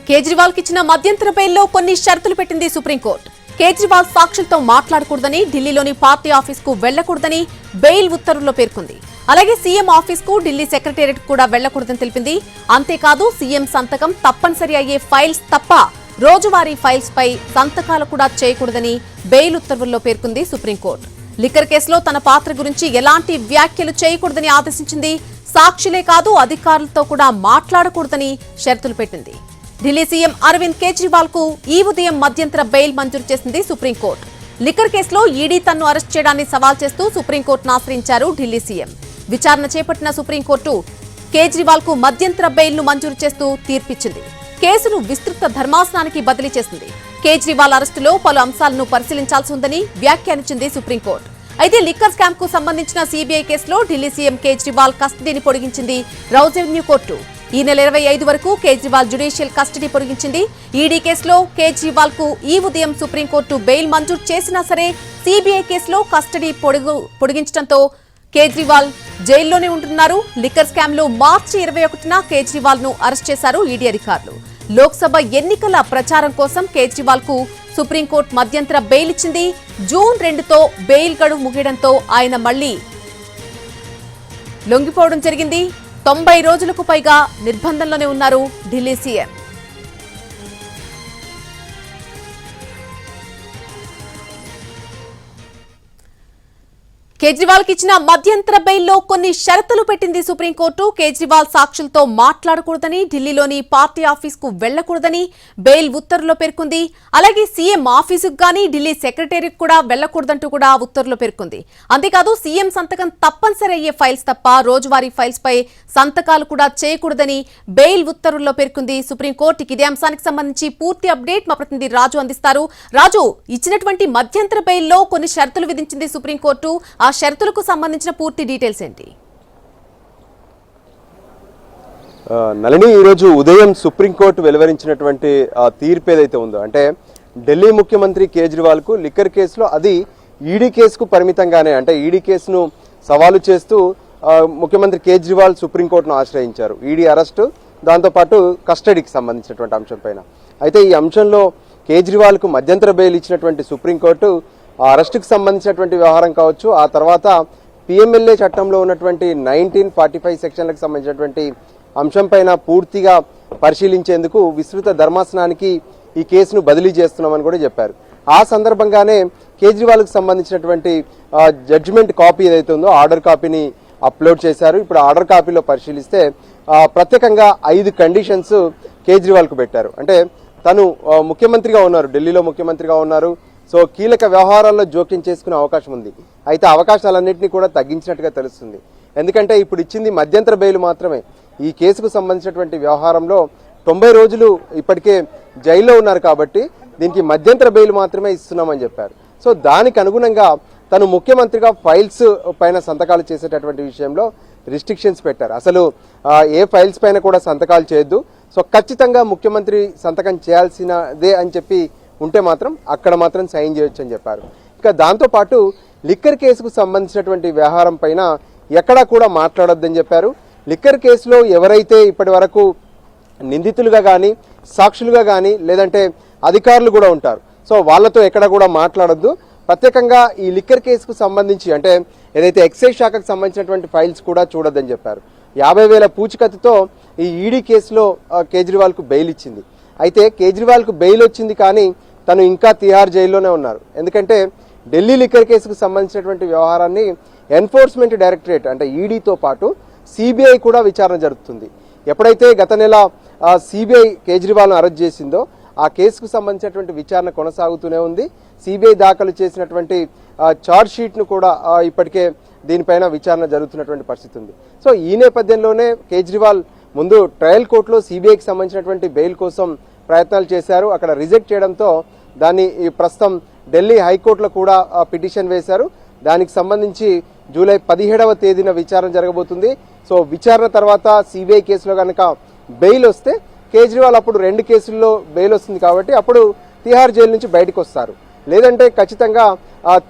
కేజ్రీవాల్ కి ఇచ్చిన మధ్యంతర బెయిల్లో కొన్ని షరతులు పెట్టింది సుప్రీంకోర్టు. కేజ్రీవాల్ సాక్షులతో మాట్లాడకూడదని, ఢిల్లీలోని పార్టీ ఆఫీస్ కు వెళ్లకూడదని బెయిల్ ఉత్తర్వుల్లో పేర్కొంది. అలాగే సీఎం ఆఫీస్ కు, ఢిల్లీ సెక్రటేరియట్ కూడా వెళ్లకూడదని తెలిపింది. అంతేకాదు సీఎం సంతకం తప్పనిసరి అయ్యే ఫైల్స్ తప్ప రోజువారీ ఫైల్స్ పై సంతకాలు కూడా చేయకూడదని బెయిల్ ఉత్తర్వుల్లో పేర్కొంది సుప్రీంకోర్టు. లిక్కర్ కేసులో తన పాత్ర గురించి ఎలాంటి వ్యాఖ్యలు చేయకూడదని ఆదేశించింది. సాక్షులే కాదు అధికారులతో కూడా మాట్లాడకూడదని షరతులు పెట్టింది. ఢిల్లీ సీఎం అరవింద్ కేజ్రీవాల్ కు ఈ ఉదయం మధ్యంతర బెయిల్ మంజూరు చేసింది సుప్రీంకోర్టు. లిక్కర్ కేసులో ఈడీ తన్ను అరెస్ట్ చేయడాన్ని సవాల్ చేస్తూ సుప్రీంకోర్టును ఆశ్రయించారు ఢిల్లీ సీఎం. విచారణ చేపట్టిన సుప్రీంకోర్టు కేజ్రీవాల్ కు మధ్యంతర బెయిల్ ను మంజూరు చేస్తూ తీర్పిచ్చింది. కేసును విస్తృత ధర్మాసనానికి బదిలీ చేసింది. కేజ్రీవాల్ అరెస్టులో పలు అంశాలను పరిశీలించాల్సి ఉందని వ్యాఖ్యానించింది సుప్రీంకోర్టు. అయితే లిక్కర్ స్కామ్ కు సంబంధించిన సీబీఐ కేసులో ఢిల్లీ సీఎం కేజ్రీవాల్ కస్టడీని పొడిగించింది రౌజ్ అవెన్యూ కోర్టు. ఈ నెల 25 వరకు కేజ్రీవాల్ జ్యుడిషియల్ కస్టడీ పొడిగించింది. ఈడీ కేసులో కేజ్రీవాల్ కు ఈ ఉదయం సుప్రీంకోర్టు బెయిల్ మంజూరు చేసినా సరే సీబీఐ కేసులో కస్టడీ పొడిగించడంతో కేజ్రీవాల్ జైల్లోనే ఉంటున్నారు. లిక్కర్ స్కామ్ లో మార్చి 21న కేజ్రీవాల్ ను అరెస్ట్ చేశారు ఈడీ అధికారులు. లోక్సభ ఎన్నికల ప్రచారం కోసం కేజ్రీవాల్ కు సుప్రీంకోర్టు మధ్యంతర బెయిల్ ఇచ్చింది. జూన్ 2తో బెయిల్ గడువు ముగియడంతో ఆయన మళ్లీ లొంగిపోవడం జరిగింది. 90 రోజులకు పైగా నిర్బంధంలోనే ఉన్నారు ఢిల్లీ సీఎం. కేజ్రీవాల్ కి ఇచ్చిన మధ్యంతర బెయిల్లో కొన్ని షరతులు పెట్టింది సుప్రీంకోర్టు. కేజ్రీవాల్ సాక్షులతో మాట్లాడకూడదని, ఢిల్లీలోని పార్టీ ఆఫీస్ కు వెళ్లకూడదని బెయిల్ ఉత్తర్వులో పేర్కొంది. అలాగే సీఎం ఆఫీసుకు గానీ, ఢిల్లీ సెక్రటేరియట్ కూడా వెళ్లకూడదంటూ కూడా ఉత్తర్వులో పేర్కొంది. అంతేకాదు సీఎం సంతకం తప్పనిసరి అయ్యే ఫైల్స్ తప్ప రోజువారీ ఫైల్స్ పై సంతకాలు కూడా చేయకూడదని బెయిల్ ఉత్తర్వుల్లో పేర్కొంది సుప్రీంకోర్టుకి. ఇదే అంశానికి సంబంధించి పూర్తి అప్డేట్ మా ప్రతినిధి రాజు అందిస్తారు. రాజు, ఇచ్చినటువంటి మధ్యంతర బెయిల్లో కొన్ని షరతులు విధించింది సుప్రీంకోర్టు. ఆ షరతులకు సంబంధించిన పూర్తి డీటెయిల్స్ ఏంటి? నళిని, ఈరోజు ఉదయం సుప్రీంకోర్టు వెలువరించినటువంటి తీర్పు ఏదైతే ఉందో, అంటే ఢిల్లీ ముఖ్యమంత్రి కేజ్రీవాల్ కు లిక్కర్ కేసులో అది ఈడీ కేసుకు పరిమితంగానే, అంటే ఈడీ కేసును సవాలు చేస్తూ ముఖ్యమంత్రి కేజ్రీవాల్ సుప్రీంకోర్టును ఆశ్రయించారు. ఈడీ అరెస్టు, దాంతోపాటు కస్టడీకి సంబంధించినటువంటి అంశం పైన. అయితే ఈ అంశంలో కేజ్రీవాల్ కు మధ్యంతర బెయిల్ ఇచ్చినటువంటి సుప్రీంకోర్టు ఆ అరెస్టుకు సంబంధించినటువంటి వ్యవహారం కావచ్చు, ఆ తర్వాత పిఎంఎల్ఏ చట్టంలో ఉన్నటువంటి 1945 సెక్షన్లకు సంబంధించినటువంటి అంశం పైన పూర్తిగా పరిశీలించేందుకు విస్తృత ధర్మాసనానికి ఈ కేసును బదిలీ చేస్తున్నామని కూడా చెప్పారు. ఆ సందర్భంగానే కేజ్రీవాల్కు సంబంధించినటువంటి జడ్జిమెంట్ కాపీ ఏదైతే ఉందో ఆర్డర్ కాపీని అప్లోడ్ చేశారు. ఇప్పుడు ఆర్డర్ కాపీలో పరిశీలిస్తే ప్రత్యేకంగా 5 కండిషన్స్ కేజ్రీవాల్కు పెట్టారు. అంటే తను ముఖ్యమంత్రిగా ఉన్నారు, ఢిల్లీలో ముఖ్యమంత్రిగా ఉన్నారు. సో కీలక వ్యవహారాల్లో జోక్యం చేసుకునే అవకాశం ఉంది. అయితే అవకాశాలన్నింటినీ కూడా తగ్గించినట్టుగా తెలుస్తుంది. ఎందుకంటే ఇప్పుడు ఇచ్చింది మధ్యంతర బెయిల్ మాత్రమే. ఈ కేసుకు సంబంధించినటువంటి వ్యవహారంలో 90 రోజులు ఇప్పటికే జైల్లో ఉన్నారు కాబట్టి దీనికి మధ్యంతర బెయిల్ మాత్రమే ఇస్తున్నామని చెప్పారు. సో దానికి అనుగుణంగా తను ముఖ్యమంత్రిగా ఫైల్స్ పైన సంతకాలు చేసేటటువంటి విషయంలో రిస్ట్రిక్షన్స్ పెట్టారు. అసలు ఏ ఫైల్స్ పైన కూడా సంతకాలు చేయొద్దు, సో ఖచ్చితంగా ముఖ్యమంత్రి సంతకం చేయాల్సినదే అని చెప్పి ఉంటే మాత్రం అక్కడ మాత్రం సైన్ చేయొచ్చు అని చెప్పారు. ఇక దాంతోపాటు లిక్కర్ కేసుకు సంబంధించినటువంటి వ్యవహారం పైన ఎక్కడా కూడా మాట్లాడొద్దని చెప్పారు. లిక్కర్ కేసులో ఎవరైతే ఇప్పటి వరకు నిందితులుగా కానీ, సాక్షులుగా కానీ, లేదంటే అధికారులు కూడా ఉంటారు, సో వాళ్ళతో ఎక్కడ కూడా మాట్లాడొద్దు. ప్రత్యేకంగా ఈ లిక్కర్ కేసుకు సంబంధించి, అంటే ఏదైతే ఎక్సైజ్ శాఖకు సంబంధించినటువంటి ఫైల్స్ కూడా చూడొద్దని చెప్పారు. 50,000 పూచికత్తుతో ఈ ఈడీ కేసులో కేజ్రీవాల్కు బెయిల్ ఇచ్చింది. అయితే కేజ్రీవాల్కు బెయిల్ వచ్చింది కానీ తను ఇంకా తిహార్ జైల్లోనే ఉన్నారు. ఎందుకంటే ఢిల్లీ లిక్కర్ కేసుకు సంబంధించినటువంటి వ్యవహారాన్ని ఎన్ఫోర్స్మెంట్ డైరెక్టరేట్, అంటే ఈడీతో పాటు సిబిఐ కూడా విచారణ జరుగుతుంది. ఎప్పుడైతే గత నెల సిబిఐ కేజ్రీవాల్ను అరెస్ట్ చేసిందో ఆ కేసుకు సంబంధించినటువంటి విచారణ కొనసాగుతూనే ఉంది. సిబిఐ దాఖలు చేసినటువంటి ఛార్జ్ షీట్ను కూడా ఇప్పటికే దీనిపైన విచారణ జరుగుతున్నటువంటి పరిస్థితి ఉంది. సో ఈ నేపథ్యంలోనే కేజ్రీవాల్ ముందు ట్రయల్ కోర్టులో సిబిఐకి సంబంధించినటువంటి బెయిల్ కోసం ప్రయత్నాలు చేశారు. అక్కడ రిజెక్ట్ చేయడంతో దాన్ని ప్రస్తుతం ఢిల్లీ హైకోర్టులో కూడా పిటిషన్ వేశారు. దానికి సంబంధించి జూలై 17వ తేదీన విచారణ జరగబోతుంది. సో విచారణ తర్వాత సిబిఐ కేసులో కనుక బెయిల్ వస్తే కేజ్రీవాల్ అప్పుడు 2 కేసుల్లో బెయిల్ వస్తుంది కాబట్టి అప్పుడు తిహార్ జైలు నుంచి బయటకు వస్తారు. లేదంటే ఖచ్చితంగా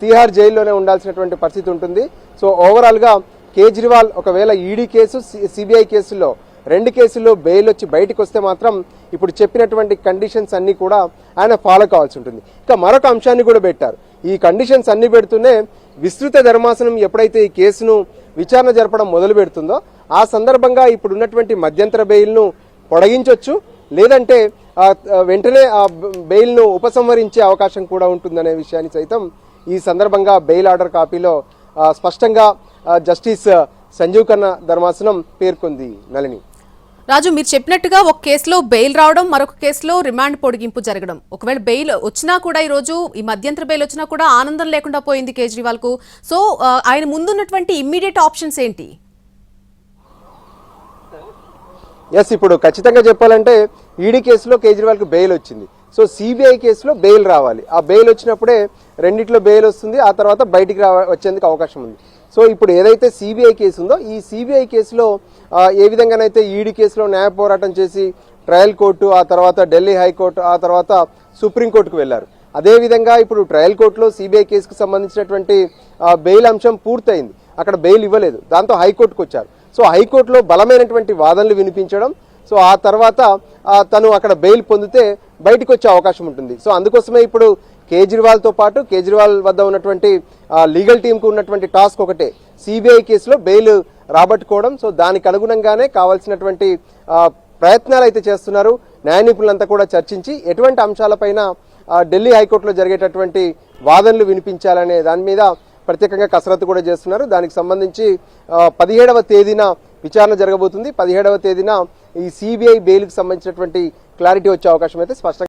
తిహార్ జైల్లోనే ఉండాల్సినటువంటి పరిస్థితి ఉంటుంది. సో ఓవరాల్గా కేజ్రీవాల్ ఒకవేళ ఈడీ కేసు, సిబిఐ కేసుల్లో 2 కేసుల్లో బెయిల్ వచ్చి బయటకు వస్తే మాత్రం ఇప్పుడు చెప్పినటువంటి కండిషన్స్ అన్నీ కూడా ఆయన ఫాలో కావాల్సి ఉంటుంది. ఇక మరొక అంశాన్ని కూడా పెట్టారు. ఈ కండిషన్స్ అన్ని పెడుతూనే విస్తృత ధర్మాసనం ఎప్పుడైతే ఈ కేసును విచారణ జరపడం మొదలు పెడుతుందో ఆ సందర్భంగా ఇప్పుడు ఉన్నటువంటి మధ్యంతర బెయిల్ను పొడిగించవచ్చు, లేదంటే వెంటనే ఆ బెయిల్ను ఉపసంహరించే అవకాశం కూడా ఉంటుందనే విషయాన్ని సైతం ఈ సందర్భంగా బెయిల్ ఆర్డర్ కాపీలో స్పష్టంగా జస్టిస్ సంజీవ్ ఖన్నా ధర్మాసనం పేర్కొంది. నళిని, రాజు, మీరు చెప్పినట్టుగా ఒక కేసులో బెయిల్ రావడం, మరొక కేసులో రిమాండ్ పొడిగింపు జరగడం. ఒకవేళ బెయిల్ వచ్చినా కూడా ఈ రోజు ఈ మధ్యంతర బెయిల్ వచ్చినా కూడా ఆనందం లేకుండా పోయింది కేజ్రీవాల్ కు. సో ఆయన ముందున్నటువంటి ఇమ్మీడియట్ ఆప్షన్స్ ఏంటి? ఎస్, ఇప్పుడు ఖచ్చితంగా చెప్పాలంటే ఈడీ కేసులో కేజ్రీవాల్కి బెయిల్ వచ్చింది. సో సిబిఐ కేసులో బెయిల్ రావాలి. ఆ బెయిల్ వచ్చినప్పుడే రెండిట్లో బెయిల్ వస్తుంది, ఆ తర్వాత బయటికి వచ్చేందుకు అవకాశం ఉంది. సో ఇప్పుడు ఏదైతే సిబిఐ కేసు ఉందో ఈ సిబిఐ కేసులో ఏ విధంగానైతే ఈడీ కేసులో న్యాయ పోరాటం చేసి ట్రయల్ కోర్టు, ఆ తర్వాత ఢిల్లీ హైకోర్టు, ఆ తర్వాత సుప్రీంకోర్టుకు వెళ్లారు. అదేవిధంగా ఇప్పుడు ట్రయల్ కోర్టులో సిబిఐ కేసుకు సంబంధించినటువంటి బెయిల్ అంశం పూర్తయింది. అక్కడ బెయిల్ ఇవ్వలేదు, దాంతో హైకోర్టుకు వచ్చారు. సో హైకోర్టులో బలమైనటువంటి వాదనలు వినిపించడం, సో ఆ తర్వాత తను అక్కడ బెయిల్ పొందితే బయటకు వచ్చే అవకాశం ఉంటుంది. సో అందుకోసమే ఇప్పుడు కేజ్రీవాల్తో పాటు కేజ్రీవాల్ వద్ద ఉన్నటువంటి లీగల్ టీంకు ఉన్నటువంటి టాస్క్ ఒకటే, సిబిఐ కేసులో బెయిల్ రాబట్టుకోవడం. సో దానికి అనుగుణంగానే కావాల్సినటువంటి ప్రయత్నాలు అయితే చేస్తున్నారు. న్యాయ నిపుణులంతా కూడా చర్చించి ఎటువంటి అంశాలపైన ఢిల్లీ హైకోర్టులో జరిగేటటువంటి వాదనలు వినిపించాలనే దాని మీద ప్రత్యేకంగా కసరత్తు కూడా చేస్తున్నారు. దానికి సంబంధించి 17వ తేదీన విచారణ జరగబోతుంది. 17వ తేదీన ఈ సిబిఐ బెయిల్కి సంబంధించినటువంటి క్లారిటీ వచ్చే అవకాశం అయితే స్పష్టంగా